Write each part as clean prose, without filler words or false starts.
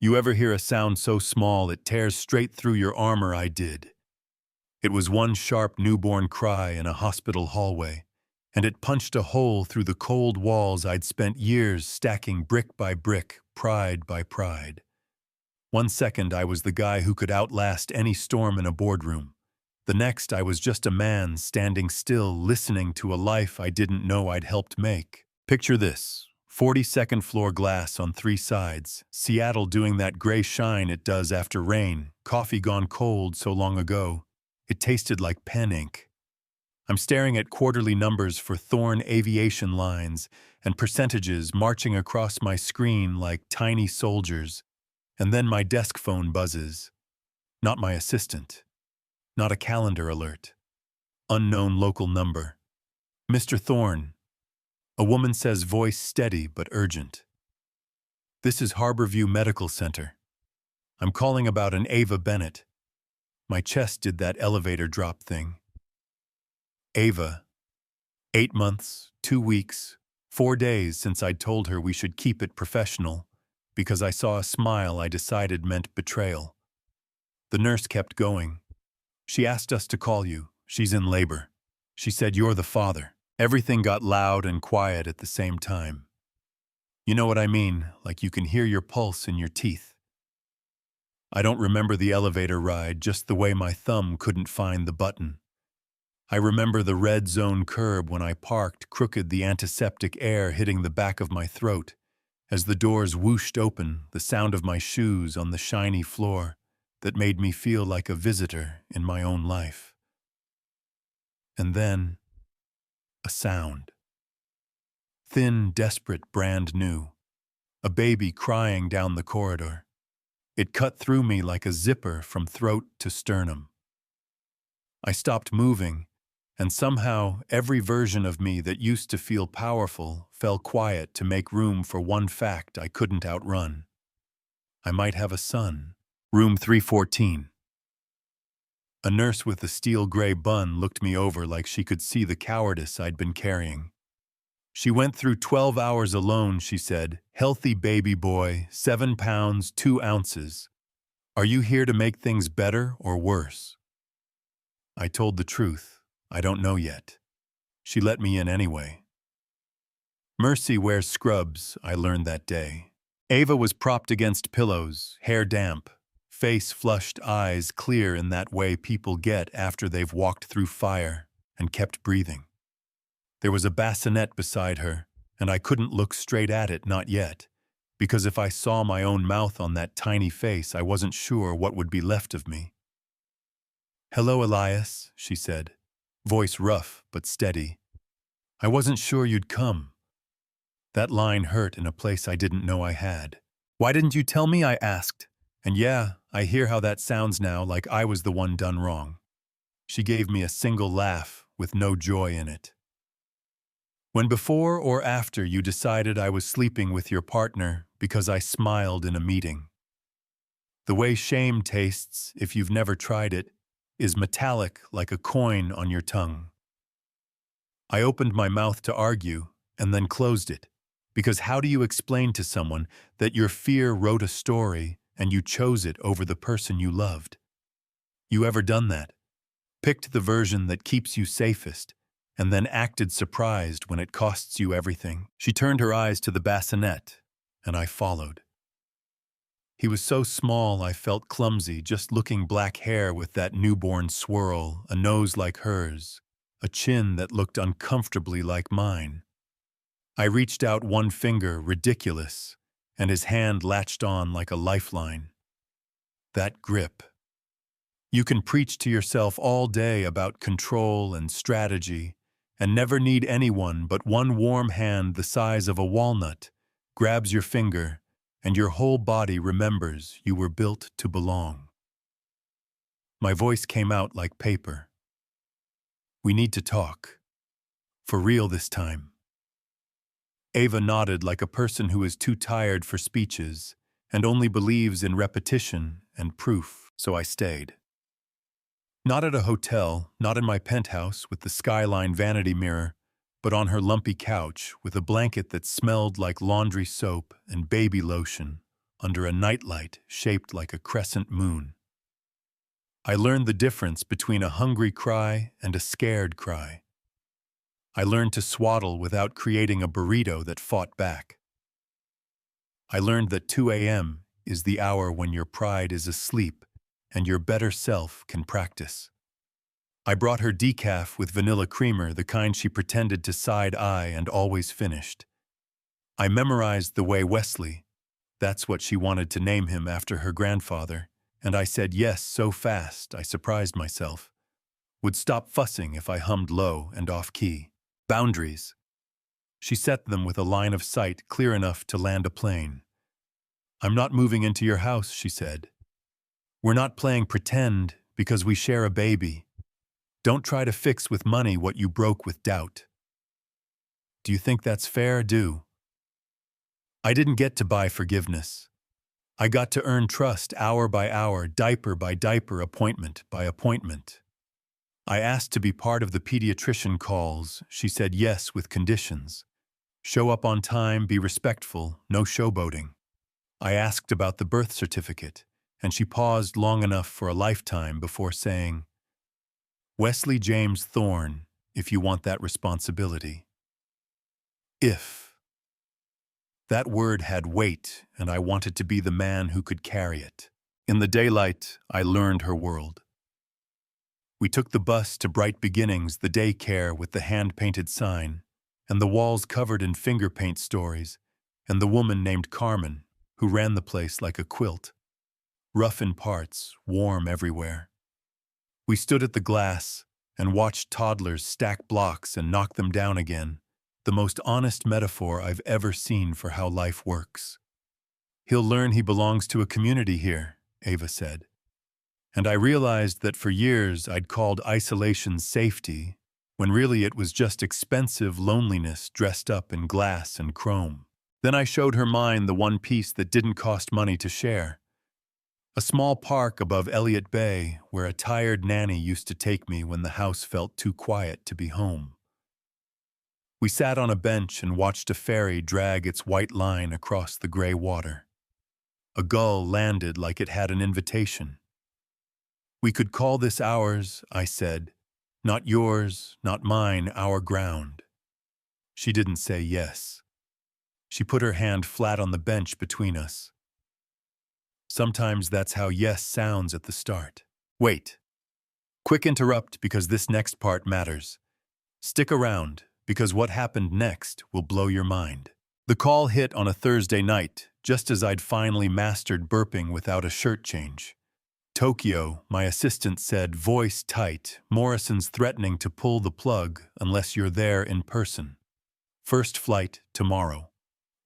You ever hear a sound so small it tears straight through your armor? I did. It was one sharp newborn cry in a hospital hallway, and it punched a hole through the cold walls I'd spent years stacking brick by brick, pride by pride. One second I was the guy who could outlast any storm in a boardroom. The next I was just a man standing still listening to a life I didn't know I'd helped make. Picture this. 42nd floor glass on 3 sides, Seattle doing that gray shine it does after rain, coffee gone cold so long ago. It tasted like pen ink. I'm staring at quarterly numbers for Thorn aviation lines and percentages marching across my screen like tiny soldiers, and then my desk phone buzzes. Not my assistant. Not a calendar alert. Unknown local number. Mr. Thorn. A woman says, voice steady but urgent. This is Harborview Medical Center. I'm calling about an Ava Bennett. My chest did that elevator drop thing. Ava. 8 months, 2 weeks, 4 days since I'd told her we should keep it professional, because I saw a smile I decided meant betrayal. The nurse kept going. She asked us to call you. She's in labor. She said you're the father. Everything got loud and quiet at the same time. You know what I mean, like you can hear your pulse in your teeth. I don't remember the elevator ride, just the way my thumb couldn't find the button. I remember the red zone curb when I parked, crooked, the antiseptic air hitting the back of my throat. As the doors whooshed open, the sound of my shoes on the shiny floor that made me feel like a visitor in my own life. And then, a sound. Thin, desperate, brand new. A baby crying down the corridor. It cut through me like a zipper from throat to sternum. I stopped moving, and somehow every version of me that used to feel powerful fell quiet to make room for one fact I couldn't outrun. I might have a son. Room 314. A nurse with a steel gray bun looked me over like she could see the cowardice I'd been carrying. She went through 12 hours alone, she said. Healthy baby boy, 7 pounds, 2 ounces. Are you here to make things better or worse? I told the truth. I don't know yet. She let me in anyway. Mercy wears scrubs, I learned that day. Ava was propped against pillows, hair damp, face flushed, eyes clear in that way people get after they've walked through fire and kept breathing. There was a bassinet beside her, and I couldn't look straight at it, not yet, because if I saw my own mouth on that tiny face, I wasn't sure what would be left of me. Hello, Elias, she said, voice rough but steady. I wasn't sure you'd come. That line hurt in a place I didn't know I had. Why didn't you tell me? I asked. And yeah, I hear how that sounds now, like I was the one done wrong. She gave me a single laugh with no joy in it. When before or after you decided I was sleeping with your partner because I smiled in a meeting? The way shame tastes, if you've never tried it, is metallic like a coin on your tongue. I opened my mouth to argue and then closed it, because how do you explain to someone that your fear wrote a story and you chose it over the person you loved? You ever done that? Picked the version that keeps you safest, and then acted surprised when it costs you everything? She turned her eyes to the bassinet, and I followed. He was so small I felt clumsy, just looking, black hair with that newborn swirl, a nose like hers, a chin that looked uncomfortably like mine. I reached out one finger, ridiculous, and his hand latched on like a lifeline. That grip. You can preach to yourself all day about control and strategy, and never need anyone but one warm hand the size of a walnut grabs your finger, and your whole body remembers you were built to belong. My voice came out like paper. We need to talk. For real this time. Ava nodded like a person who is too tired for speeches and only believes in repetition and proof, so I stayed. Not at a hotel, not in my penthouse with the skyline vanity mirror, but on her lumpy couch with a blanket that smelled like laundry soap and baby lotion, under a nightlight shaped like a crescent moon. I learned the difference between a hungry cry and a scared cry. I learned to swaddle without creating a burrito that fought back. I learned that 2 a.m. is the hour when your pride is asleep and your better self can practice. I brought her decaf with vanilla creamer, the kind she pretended to side-eye and always finished. I memorized the way Wesley, that's what she wanted to name him after her grandfather, and I said yes so fast I surprised myself, would stop fussing if I hummed low and off-key. Boundaries. She set them with a line of sight clear enough to land a plane. I'm not moving into your house, she said. We're not playing pretend because we share a baby. Don't try to fix with money what you broke with doubt. Do you think that's fair? I didn't get to buy forgiveness. I got to earn trust hour by hour, diaper by diaper, appointment by appointment. I asked to be part of the pediatrician calls. She said yes with conditions. Show up on time, be respectful, no showboating. I asked about the birth certificate, and she paused long enough for a lifetime before saying, Wesley James Thorne, if you want that responsibility. If. That word had weight, and I wanted to be the man who could carry it. In the daylight, I learned her world. We took the bus to Bright Beginnings, the daycare with the hand-painted sign, and the walls covered in finger paint stories, and the woman named Carmen, who ran the place like a quilt. Rough in parts, warm everywhere. We stood at the glass and watched toddlers stack blocks and knock them down again, the most honest metaphor I've ever seen for how life works. He'll learn he belongs to a community here, Ava said. And I realized that for years I'd called isolation safety, when really it was just expensive loneliness dressed up in glass and chrome. Then I showed her mine, the one piece that didn't cost money to share. A small park above Elliott Bay where a tired nanny used to take me when the house felt too quiet to be home. We sat on a bench and watched a ferry drag its white line across the gray water. A gull landed like it had an invitation. We could call this ours, I said. Not yours, not mine, our ground. She didn't say yes. She put her hand flat on the bench between us. Sometimes that's how yes sounds at the start. Wait. Quick interrupt because this next part matters. Stick around, because what happened next will blow your mind. The call hit on a Thursday night, just as I'd finally mastered burping without a shirt change. Tokyo, my assistant said, voice tight, Morrison's threatening to pull the plug unless you're there in person. First flight tomorrow.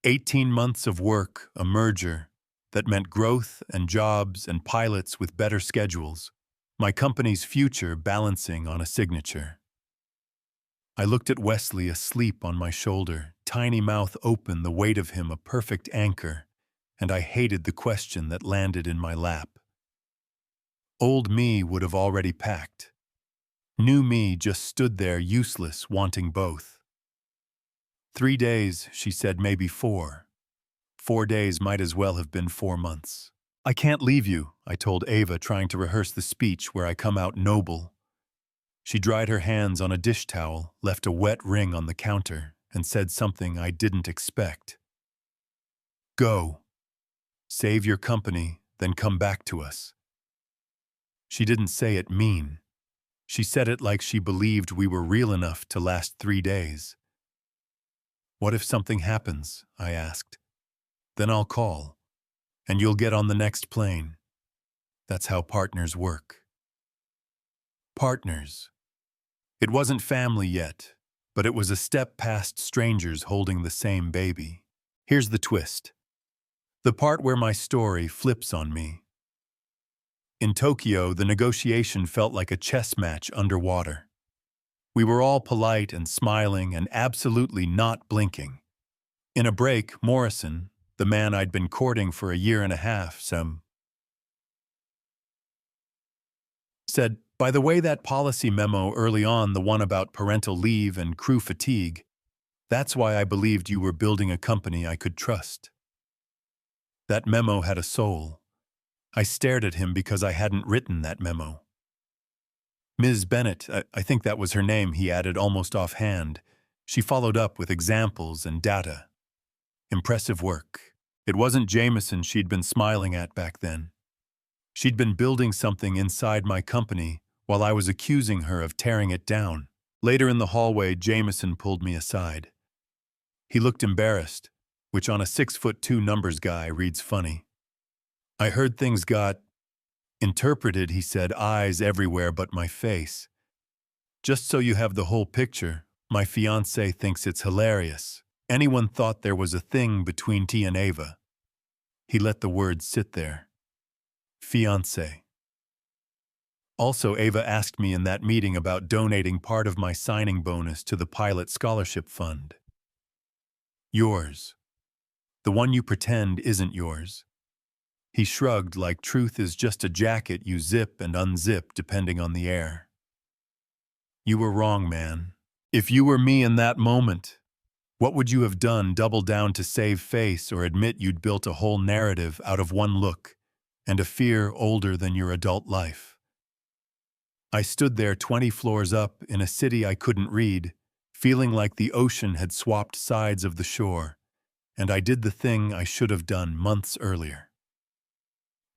18 months of work, a merger, that meant growth and jobs and pilots with better schedules. My company's future balancing on a signature. I looked at Wesley asleep on my shoulder, tiny mouth open, the weight of him a perfect anchor, and I hated the question that landed in my lap. Old me would have already packed. New me just stood there useless, wanting both. 3 days, she said, maybe 4. 4 days might as well have been 4 months. I can't leave you, I told Ava, trying to rehearse the speech where I come out noble. She dried her hands on a dish towel, left a wet ring on the counter, and said something I didn't expect. Go. Save your company, then come back to us. She didn't say it mean. She said it like she believed we were real enough to last 3 days. What if something happens? I asked. Then I'll call, and you'll get on the next plane. That's how partners work. Partners. It wasn't family yet, but it was a step past strangers holding the same baby. Here's the twist. The part where my story flips on me. In Tokyo, the negotiation felt like a chess match underwater. We were all polite and smiling and absolutely not blinking. In a break, Morrison, the man I'd been courting for a year and a half, said, by the way, that policy memo early on, the one about parental leave and crew fatigue, that's why I believed you were building a company I could trust. That memo had a soul. I stared at him because I hadn't written that memo. Ms. Bennett, I think that was her name, he added almost offhand. She followed up with examples and data. Impressive work. It wasn't Jameson she'd been smiling at back then. She'd been building something inside my company while I was accusing her of tearing it down. Later in the hallway, Jameson pulled me aside. He looked embarrassed, which on a 6'2" numbers guy reads funny. I heard things got interpreted, he said, eyes everywhere but my face. Just so you have the whole picture, my fiancé thinks it's hilarious. Anyone thought there was a thing between T and Ava. He let the words sit there. Fiancé. Also, Ava asked me in that meeting about donating part of my signing bonus to the pilot scholarship fund. Yours. The one you pretend isn't yours. He shrugged like truth is just a jacket you zip and unzip depending on the air. You were wrong, man. If you were me in that moment, what would you have done? Double down to save face or admit you'd built a whole narrative out of one look and a fear older than your adult life? I stood there 20 floors up in a city I couldn't read, feeling like the ocean had swapped sides of the shore, and I did the thing I should have done months earlier.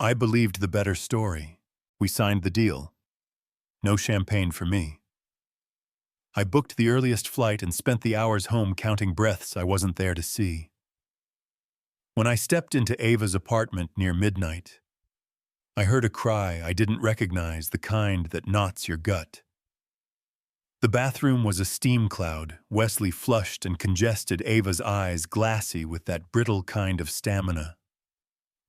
I believed the better story. We signed the deal. No champagne for me. I booked the earliest flight and spent the hours home counting breaths I wasn't there to see. When I stepped into Ava's apartment near midnight, I heard a cry I didn't recognize, the kind that knots your gut. The bathroom was a steam cloud. Wesley flushed and congested, Ava's eyes glassy with that brittle kind of stamina.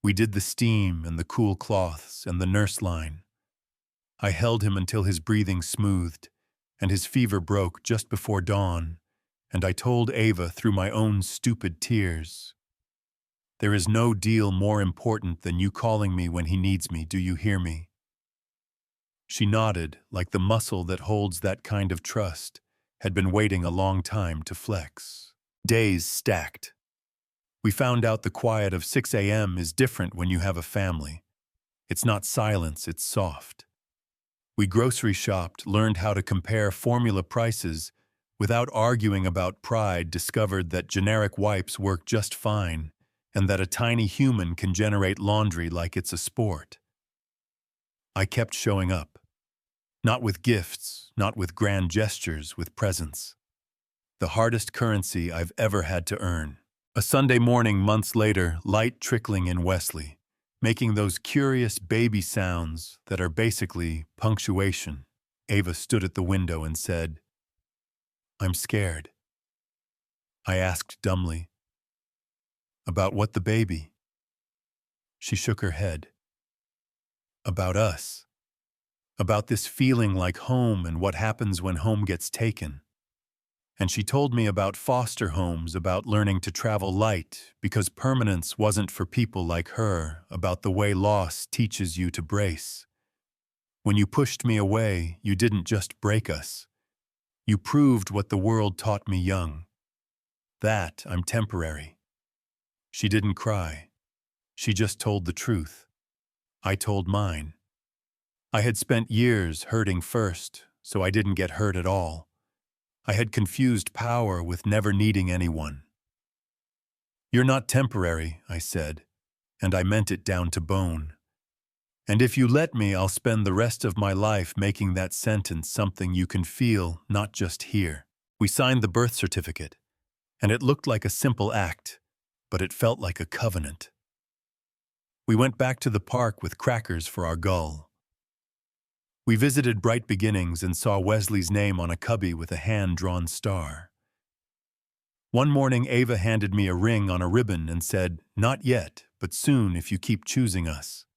We did the steam and the cool cloths and the nurse line. I held him until his breathing smoothed and his fever broke just before dawn, and I told Ava through my own stupid tears, "There is no deal more important than you calling me when he needs me, do you hear me?" She nodded, like the muscle that holds that kind of trust had been waiting a long time to flex. Days stacked. We found out the quiet of 6 a.m. is different when you have a family. It's not silence, it's soft. We grocery shopped, learned how to compare formula prices, without arguing about pride, discovered that generic wipes work just fine, and that a tiny human can generate laundry like it's a sport. I kept showing up. Not with gifts, not with grand gestures, with presence. The hardest currency I've ever had to earn. A Sunday morning months later, light trickling in Wesley, making those curious baby sounds that are basically punctuation. Ava stood at the window and said, "I'm scared." I asked dumbly, "About what, the baby?" She shook her head. "About us. About this feeling like home and what happens when home gets taken." And she told me about foster homes, about learning to travel light because permanence wasn't for people like her, about the way loss teaches you to brace. When you pushed me away, you didn't just break us. You proved what the world taught me young. That I'm temporary. She didn't cry. She just told the truth. I told mine. I had spent years hurting first, so I didn't get hurt at all. I had confused power with never needing anyone. "You're not temporary," I said, and I meant it down to bone. And if you let me, I'll spend the rest of my life making that sentence something you can feel, not just hear. We signed the birth certificate, and it looked like a simple act, but it felt like a covenant. We went back to the park with crackers for our gull. We visited Bright Beginnings and saw Wesley's name on a cubby with a hand-drawn star. One morning, Ava handed me a ring on a ribbon and said, "Not yet, but soon if you keep choosing us."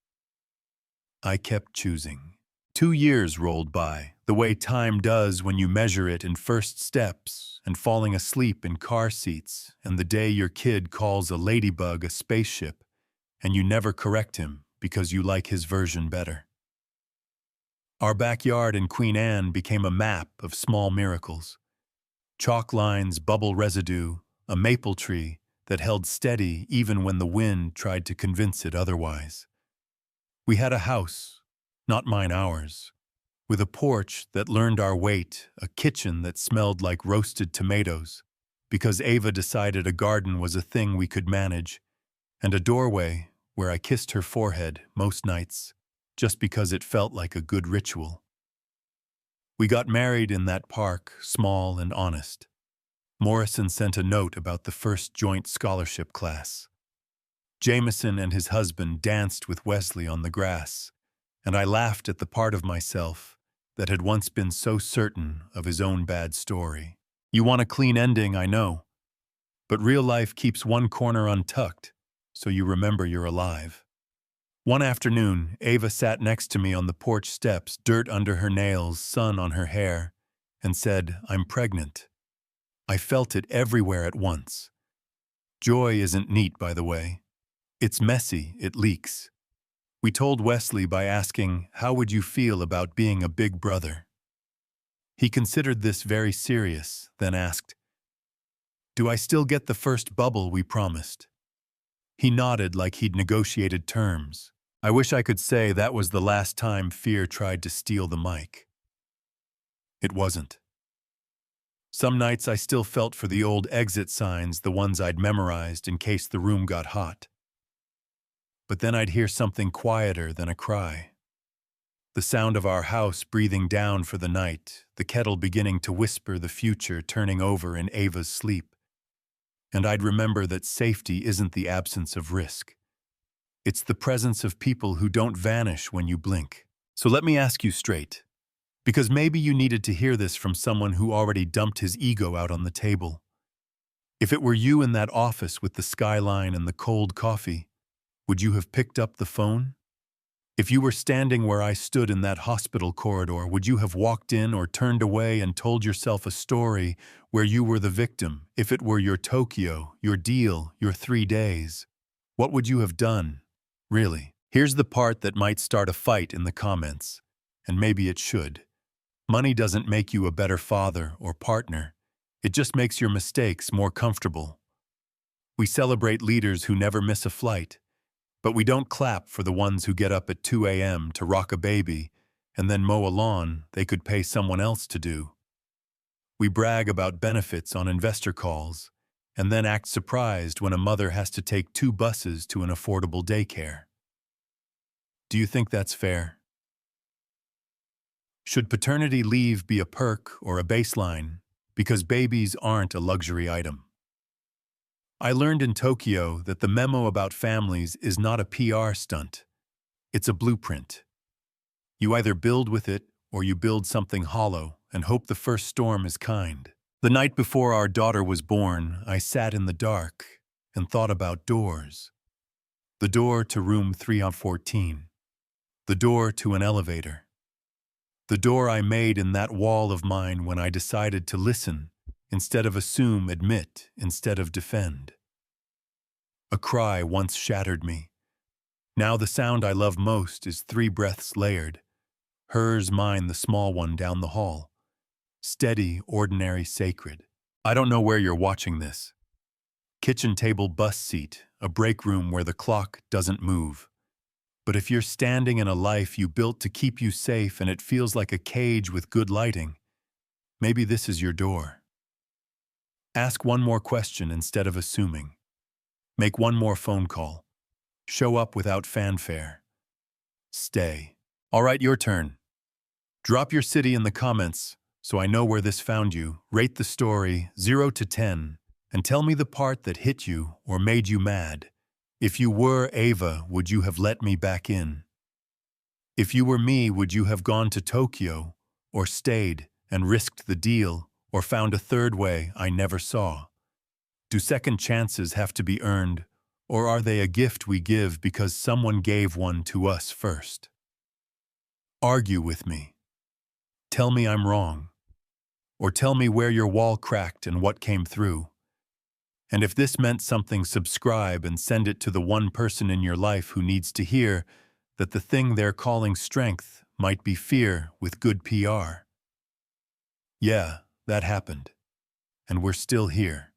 I kept choosing. 2 years rolled by, the way time does when you measure it in first steps and falling asleep in car seats, and the day your kid calls a ladybug a spaceship, and you never correct him because you like his version better. Our backyard in Queen Anne became a map of small miracles. Chalk lines, bubble residue, a maple tree, that held steady even when the wind tried to convince it otherwise. We had a house, not mine ours, with a porch that learned our weight, a kitchen that smelled like roasted tomatoes, because Ava decided a garden was a thing we could manage, and a doorway where I kissed her forehead most nights, just because it felt like a good ritual. We got married in that park, small and honest. Morrison sent a note about the first joint scholarship class. Jameson and his husband danced with Wesley on the grass, and I laughed at the part of myself that had once been so certain of his own bad story. You want a clean ending, I know, but real life keeps one corner untucked, so you remember you're alive. One afternoon, Ava sat next to me on the porch steps, dirt under her nails, sun on her hair, and said, "I'm pregnant." I felt it everywhere at once. Joy isn't neat, by the way. It's messy, it leaks. We told Wesley by asking, "How would you feel about being a big brother?" He considered this very serious, then asked, "Do I still get the first bubble we promised?" He nodded like he'd negotiated terms. I wish I could say that was the last time fear tried to steal the mic. It wasn't. Some nights I still felt for the old exit signs, the ones I'd memorized in case the room got hot. But then I'd hear something quieter than a cry. The sound of our house breathing down for the night, the kettle beginning to whisper the future turning over in Ava's sleep. And I'd remember that safety isn't the absence of risk. It's the presence of people who don't vanish when you blink. So let me ask you straight, because maybe you needed to hear this from someone who already dumped his ego out on the table. If it were you in that office with the skyline and the cold coffee, would you have picked up the phone? If you were standing where I stood in that hospital corridor, would you have walked in or turned away and told yourself a story where you were the victim? If it were your Tokyo, your deal, your 3 days, what would you have done? Really? Here's the part that might start a fight in the comments, and maybe it should. Money doesn't make you a better father or partner. It just makes your mistakes more comfortable. We celebrate leaders who never miss a flight, but we don't clap for the ones who get up at 2 a.m. to rock a baby and then mow a lawn they could pay someone else to do. We brag about benefits on investor calls and then act surprised when a mother has to take 2 buses to an affordable daycare. Do you think that's fair? Should paternity leave be a perk or a baseline because babies aren't a luxury item? I learned in Tokyo that the memo about families is not a PR stunt. It's a blueprint. You either build with it or you build something hollow and hope the first storm is kind. The night before our daughter was born, I sat in the dark and thought about doors. The door to room 314. The door to an elevator. The door I made in that wall of mine when I decided to listen instead of assume, admit instead of defend. A cry once shattered me. Now the sound I love most is 3 breaths layered. Hers, mine, the small one down the hall. Steady, ordinary, sacred. I don't know where you're watching this. Kitchen table bus seat, a break room where the clock doesn't move. But if you're standing in a life you built to keep you safe and it feels like a cage with good lighting, maybe this is your door. Ask one more question instead of assuming. Make one more phone call. Show up without fanfare. Stay. All right, your turn. Drop your city in the comments so I know where this found you. Rate the story 0 to 10 and tell me the part that hit you or made you mad. If you were Ava, would you have let me back in? If you were me, would you have gone to Tokyo or stayed and risked the deal or found a third way I never saw? Do second chances have to be earned, or are they a gift we give because someone gave one to us first? Argue with me. Tell me I'm wrong. Or tell me where your wall cracked and what came through. And if this meant something, subscribe and send it to the one person in your life who needs to hear that the thing they're calling strength might be fear with good PR. Yeah, that happened. And we're still here.